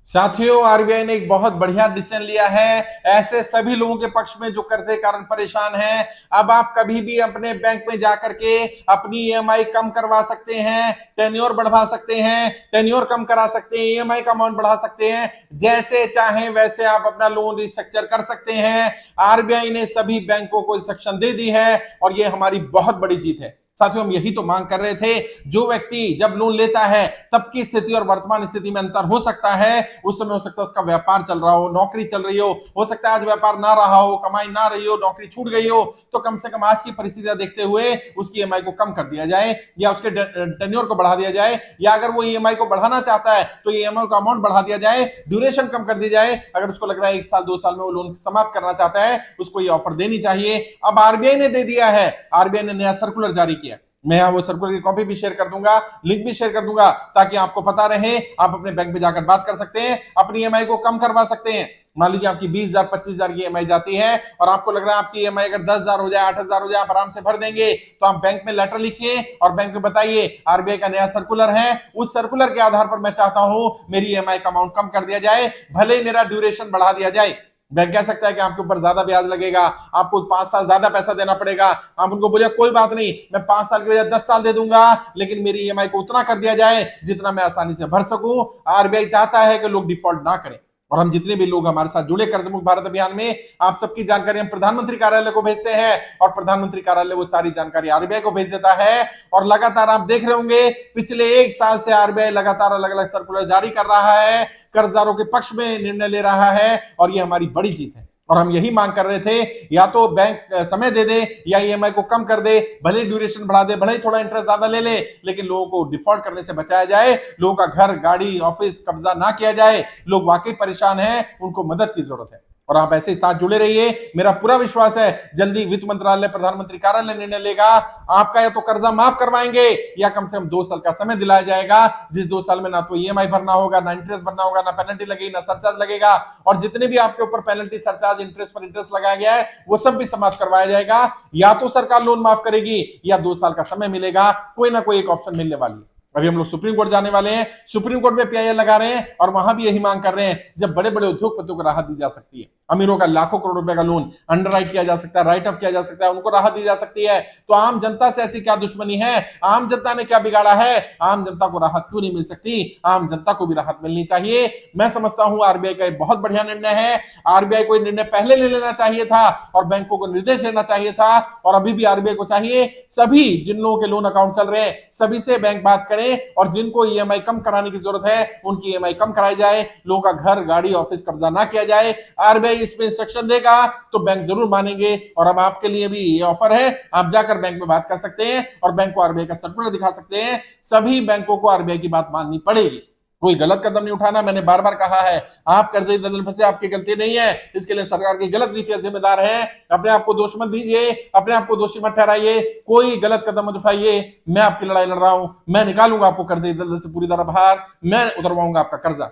साथियों, आरबीआई ने एक बहुत बढ़िया डिसीजन लिया है ऐसे सभी लोगों के पक्ष में जो कर्जे कारण परेशान हैं। अब आप कभी भी अपने बैंक में जाकर के अपनी ईएमआई कम करवा सकते हैं, टेन्योर बढ़वा सकते हैं, टेन्योर कम करा सकते हैं, ईएमआई का अमाउंट बढ़ा सकते हैं। जैसे चाहें वैसे आप अपना लोन रिस्ट्रक्चर कर सकते हैं। आरबीआई ने सभी बैंकों को इंस्ट्रक्शन दे दी है और ये हमारी बहुत बड़ी जीत है। साथियों, हम यही तो मांग कर रहे थे। जो व्यक्ति जब लोन लेता है तब की स्थिति और वर्तमान स्थिति में अंतर हो सकता है। उस समय हो सकता है उसका व्यापार चल रहा हो, नौकरी चल रही हो सकता है आज व्यापार ना रहा हो, कमाई ना रही हो, नौकरी छूट गई हो, तो कम से कम आज की परिस्थितियां देखते हुए उसकी ईएमआई को कम कर दिया जाए या उसके टेन्योर को बढ़ा दिया जाए, या अगर वो ईएमआई को बढ़ाना चाहता है तो ईएमआई का अमाउंट बढ़ा दिया जाए, ड्यूरेशन कम कर दी जाए। अगर उसको लग रहा है 1 साल 2 साल में वो लोन समाप्त करना चाहता है, उसको ये ऑफर देनी चाहिए। अब आरबीआई ने दे दिया है, आरबीआई ने नया सर्कुलर जारी किया। मैं यहाँ वो सर्कुलर की कॉपी भी शेयर कर दूंगा, लिंक भी शेयर कर दूंगा, ताकि आपको पता रहे। आप अपने बैंक में जाकर बात कर सकते हैं, अपनी ईएमआई को कम करवा सकते हैं। मान लीजिए आपकी 20,000 25,000 की ईएमआई जाती है और आपको लग रहा है आपकी ईएमआई अगर 10,000 हो जाए, 8,000 हो जाए, आप आराम से भर देंगे, तो आप बैंक में लेटर लिखिए और बैंक में बताइए आरबीआई का नया सर्कुलर है, उस सर्कुलर के आधार पर मैं चाहता हूं मेरी ईएमआई का अमाउंट कम कर दिया जाए, भले ही मेरा ड्यूरेशन बढ़ा दिया जाए। बैंक कह सकता है कि आपके ऊपर ज्यादा ब्याज लगेगा, आपको 5 साल ज्यादा पैसा देना पड़ेगा। आप उनको बोलिए कोई बात नहीं, मैं 5 साल की वजह 10 साल दे दूंगा, लेकिन मेरी ईएमआई को उतना कर दिया जाए जितना मैं आसानी से भर सकूं। आरबीआई चाहता है कि लोग डिफॉल्ट ना करें और हम जितने भी लोग हमारे साथ जुड़े कर्ज मुक्त भारत अभियान में, आप सबकी जानकारी हम प्रधानमंत्री कार्यालय को भेजते हैं और प्रधानमंत्री कार्यालय वो सारी जानकारी आरबीआई को भेज देता है। और लगातार आप देख रहे होंगे पिछले 1 साल से आरबीआई लगातार अलग अलग सर्कुलर जारी कर रहा है, कर्जदारों के पक्ष में निर्णय ले रहा है और ये हमारी बड़ी जीत है। और हम यही मांग कर रहे थे, या तो बैंक समय दे दे या ईएमआई को कम कर दे, भले ड्यूरेशन बढ़ा दे, भले ही थोड़ा इंटरेस्ट ज्यादा ले ले, लेकिन लोगों को डिफॉल्ट करने से बचाया जाए, लोगों का घर गाड़ी ऑफिस कब्जा ना किया जाए। लोग वाकई परेशान हैं, उनको मदद की जरूरत है और आप ऐसे ही साथ जुड़े रहिए। मेरा पूरा विश्वास है जल्दी वित्त मंत्रालय प्रधानमंत्री कार्यालय निर्णय लेगा, आपका या तो कर्जा माफ करवाएंगे या कम से कम 2 साल का समय दिलाया जाएगा, जिस 2 साल में ना तो ईएमआई भरना होगा, ना इंटरेस्ट भरना होगा, ना पेनल्टी लगेगी, ना सरचार्ज लगेगा। और जितने भी आपके ऊपर पेनल्टी सरचार्ज इंटरेस्ट पर इंटरेस्ट लगाया गया है वो सब भी समाप्त करवाया जाएगा। या तो सरकार लोन माफ करेगी या 2 साल का समय मिलेगा, कोई ना कोई एक ऑप्शन मिलने वाली है। अभी हम लोग सुप्रीम कोर्ट जाने वाले हैं, सुप्रीम कोर्ट में पीआईएल लगा रहे हैं और वहां भी यही मांग कर रहे हैं जब बड़े बड़े उद्योगपतियों को राहत दी जा सकती है, अमीरों का लाखों करोड़ रुपए का लोन अंडरराइट किया जा सकता है, राइट ऑफ किया जा सकता है, उनको राहत दी जा सकती है, तो आम जनता से ऐसी क्या दुश्मनी है? आम जनता ने क्या बिगाड़ा है? आम जनता को राहत क्यों नहीं मिल सकती? आम जनता को भी राहत मिलनी चाहिए। मैं समझता हूं आरबीआई का एक बहुत बढ़िया निर्णय है। आरबीआई को निर्णय पहले ले लेना चाहिए था और बैंकों को निर्देश देना चाहिए था, और अभी भी आरबीआई को चाहिए सभी जिन लोगों के लोन अकाउंट चल रहे हैं सभी से बैंक बात करें और जिनको ईएमआई कम कराने की जरूरत है उनकी ईएमआई कम कराई जाए, लोगों का घर गाड़ी ऑफिस कब्जा ना किया जाए। आरबीआई इसमें इंस्ट्रक्शन देगा तो बैंक जरूर मानेंगे। और अब आपके लिए भी ये ऑफर है, आप जाकर बैंक में बात कर सकते हैं और बैंक को आरबीआई का सर्कुलर दिखा सकते हैं। सभी बैंकों को आरबीआई की बात माननी पड़ेगी, कोई गलत कदम नहीं उठाना। मैंने बार बार कहा है, आप कर्जे दलदल फंसे, आपकी गलती नहीं है, इसके लिए सरकार की गलत नीतियां जिम्मेदार है। अपने आप को दोष मत दीजिए, अपने आप को दोषी मत ठहराइए, कोई गलत कदम मत उठाइए। मैं आपकी लड़ाई लड़ रहा हूं, मैं निकालूंगा आपको कर्जे दलदल से पूरी तरह बाहर, मैं उतरवाऊंगा आपका कर्जा।